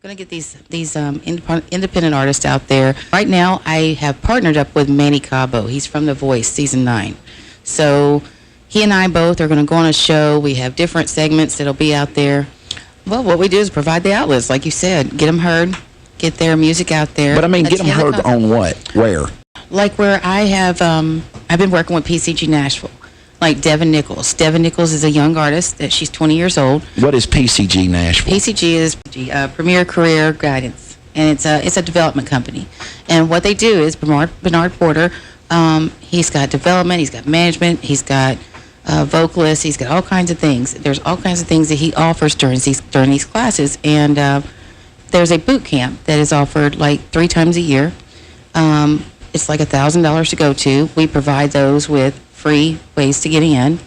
Going to get these independent artists out there. Right now, I have partnered up with Manny Cabo. He's from The Voice, Season 9. So he and I both are going to go on a show. We have different segments that'll be out there. Well, what we do is provide the outlets, like you said, get them heard, get their music out there. But I mean, get them heard on what? Where? Like where I have, I've been working with PCG Nashville, like Devin Nichols. Devin Nichols is a young artist that she's 20 years old. What is PCG Nashville? PCG is Premier Career Guidance, and it's a development company. And what they do is Bernard Porter, he's got development, he's got management, he's got vocalists, he's got all kinds of things. There's all kinds of things that he offers during these classes, and there's a boot camp that is offered like 3 times a year. It's like $1,000 to go to. We provide those with free ways to get in.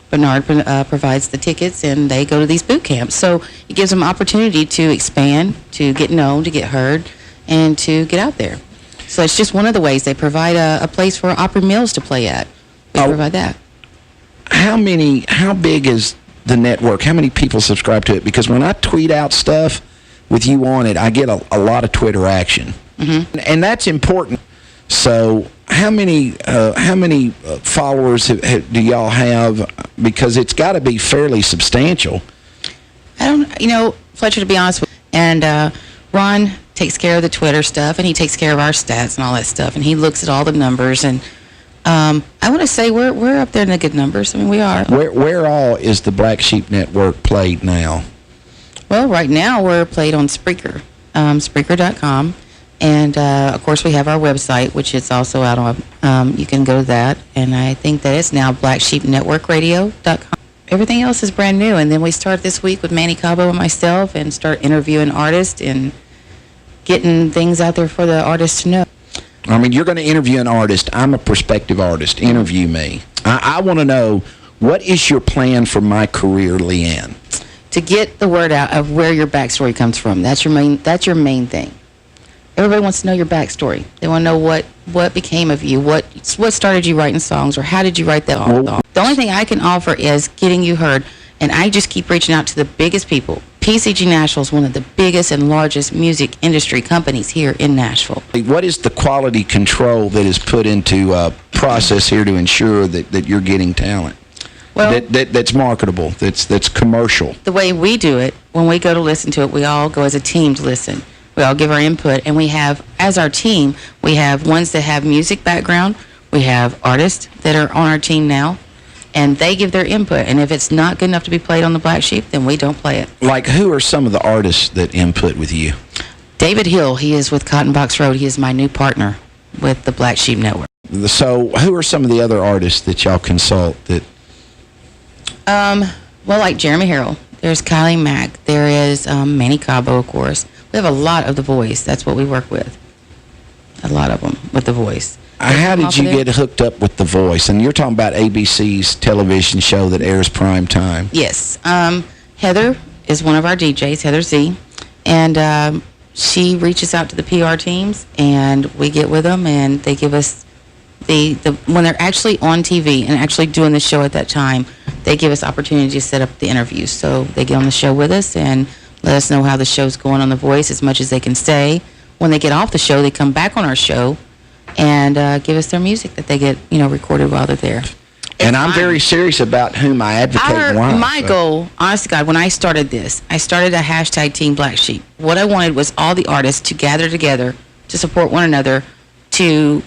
Bernard provides the tickets, and they go to these boot camps. So it gives them opportunity to expand, to get known, to get heard, and to get out there. So it's just one of the ways. They provide a place for Opry Mills to play at. We provide that. How big is the network? How many people subscribe to it? Because when I tweet out stuff with you on it, I get a lot of Twitter action. Mm-hmm. And that's important. So how many followers do y'all have? Because it's got to be fairly substantial. Fletcher, to be honest with you, and Ron takes care of the Twitter stuff, and he takes care of our stats and all that stuff, and he looks at all the numbers, and I want to say we're up there in the good numbers. I mean, we are. Where all is the Black Sheep Network played now? Well, right now we're played on Spreaker, Spreaker.com. And, of course, we have our website, which is also out on, you can go to that. And I think that it's now blacksheepnetworkradio.com. Everything else is brand new. And then we start this week with Manny Cabo and myself and start interviewing artists and getting things out there for the artists to know. I mean, you're going to interview an artist. I'm a prospective artist. Interview me. I want to know, what is your plan for my career, LeAnne? To get the word out of where your backstory comes from. That's your main thing. Everybody wants to know your backstory. They want to know what became of you, what started you writing songs, or how did you write that song. The only thing I can offer is getting you heard, and I just keep reaching out to the biggest people. PCG Nashville is one of the biggest and largest music industry companies here in Nashville. What is the quality control that is put into a process here to ensure that you're getting talent? Well, that's marketable, that's commercial. The way we do it, when we go to listen to it, we all go as a team to listen. We all give our input, and we have, as our team, we have ones that have music background. We have artists that are on our team now, and they give their input. And if it's not good enough to be played on the Black Sheep, then we don't play it. Like, who are some of the artists that input with you? David Hill, he is with Cotton Box Road. He is my new partner with the Black Sheep Network. So who are some of the other artists that y'all consult? Well, like Jeremy Harrell. There's Kylie Mack. There is Manny Cabo, of course. We have a lot of The Voice. That's what we work with. A lot of them with The Voice. How did you get hooked up with The Voice? And you're talking about ABC's television show that airs prime time. Yes. Heather is one of our DJs, Heather Z. And she reaches out to the PR teams, and we get with them, and they give us when they're actually on TV and actually doing the show at that time, they give us opportunity to set up the interviews. So they get on the show with us and let us know how the show's going on The Voice as much as they can say. When they get off the show, they come back on our show and give us their music that they get, recorded while they're there. And I'm very serious about whom I advocate. My goal, honest to God, when I started this, I started a hashtag Team Black Sheep. What I wanted was all the artists to gather together, to support one another, to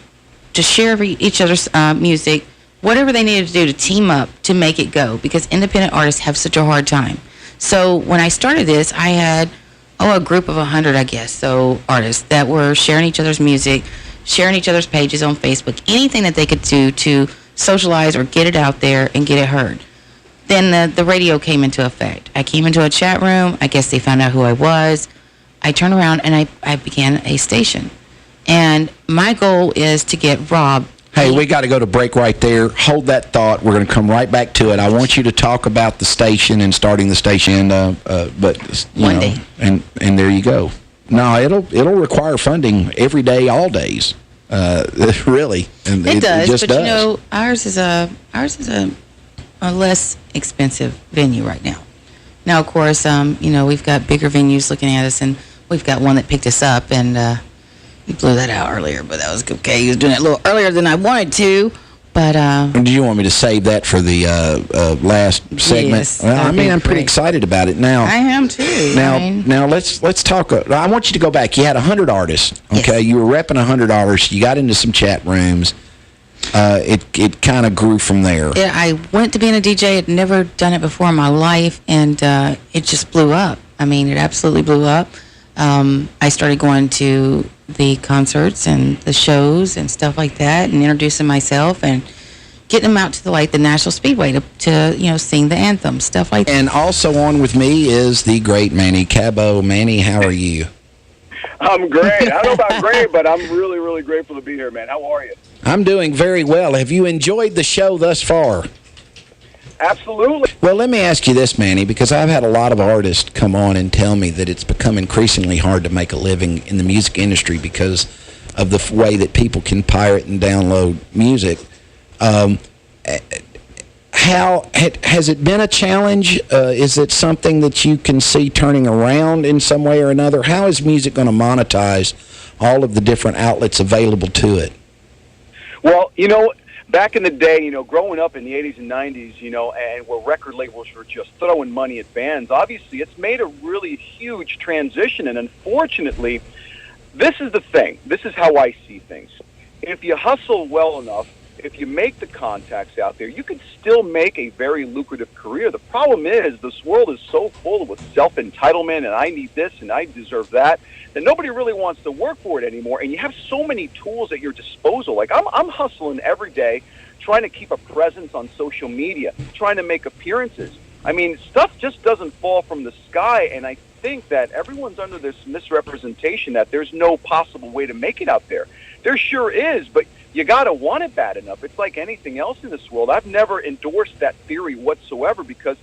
share each other's music, whatever they needed to do to team up to make it go, because independent artists have such a hard time. So when I started this, I had a group of 100, I guess, so artists that were sharing each other's music, sharing each other's pages on Facebook, anything that they could do to socialize or get it out there and get it heard. Then the radio came into effect. I came into a chat room. I guess they found out who I was. I turned around and I began a station. And my goal is to get Rob. Hey, we got to go to break right there. Hold that thought. We're going to come right back to it. I want you to talk about the station and starting the station, but one day. And there you go. No, it'll require funding every day, all days. Really, and it does. Just but does. Ours is a less expensive venue right now. Now, of course, we've got bigger venues looking at us, and we've got one that picked us up, and he blew that out earlier, but that was okay. He was doing it a little earlier than I wanted to, but do you want me to save that for the last segment? Yes, well, I mean, I'm pretty great. excited about it now. I am too. Now let's talk. I want you to go back. You had 100 artists. Okay, Yes. you were repping 100 artists. You got into some chat rooms. It kind of grew from there. Yeah, I went to being a DJ. I'd never done it before in my life, and it just blew up. I mean, it absolutely blew up. I started going to the concerts and the shows and stuff like that, and introducing myself and getting them out to the National Speedway to sing the anthem, stuff like that. And also on with me is the great Manny Cabo. Manny, how are you? I'm great. I don't know about great, but I'm really, really grateful to be here, man. How are you? I'm doing very well. Have you enjoyed the show thus far? Absolutely. Well, let me ask you this, Manny, because I've had a lot of artists come on and tell me that it's become increasingly hard to make a living in the music industry because of the way that people can pirate and download music. Has it been a challenge? Is it something that you can see turning around in some way or another? How is music going to monetize all of the different outlets available to it? Well, back in the day, growing up in the 80s and 90s, and where record labels were just throwing money at bands, obviously it's made a really huge transition. And unfortunately, this is the thing. This is how I see things. If you hustle well enough, if you make the contacts out there, you can still make a very lucrative career. The problem is this world is so full with self-entitlement and I need this and I deserve that nobody really wants to work for it anymore. And you have so many tools at your disposal. Like I'm hustling every day, trying to keep a presence on social media, trying to make appearances. I mean, stuff just doesn't fall from the sky, and I think that everyone's under this misrepresentation that there's no possible way to make it out there. There sure is, but you got to want it bad enough. It's like anything else in this world. I've never endorsed that theory whatsoever because,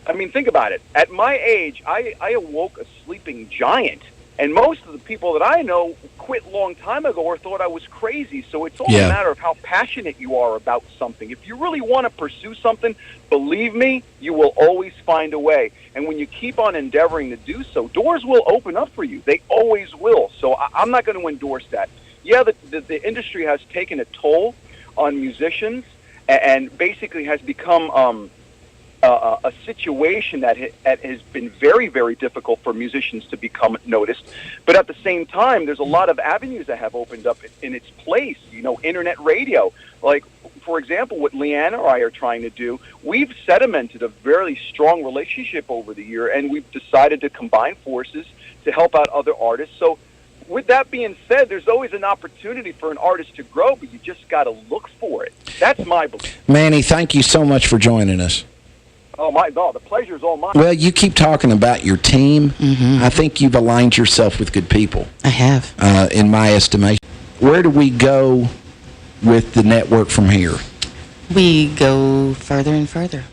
I mean, think about it. At my age, I awoke a sleeping giant. And most of the people that I know quit a long time ago or thought I was crazy. So it's all a matter of how passionate you are about something. If you really want to pursue something, believe me, you will always find a way. And when you keep on endeavoring to do so, doors will open up for you. They always will. So I'm not going to endorse that. Yeah, the industry has taken a toll on musicians and basically has become a situation that has been very, very difficult for musicians to become noticed. But at the same time, there's a lot of avenues that have opened up in its place. Internet radio. Like, for example, what LeAnne or I are trying to do, we've sedimented a very strong relationship over the year, and we've decided to combine forces to help out other artists. So with that being said, there's always an opportunity for an artist to grow, but you just got to look for it. That's my belief. Manny, thank you so much for joining us. Oh, my God, the pleasure's all mine. Well, you keep talking about your team. Mm-hmm. I think you've aligned yourself with good people. I have. In my estimation. Where do we go with the network from here? We go further and further.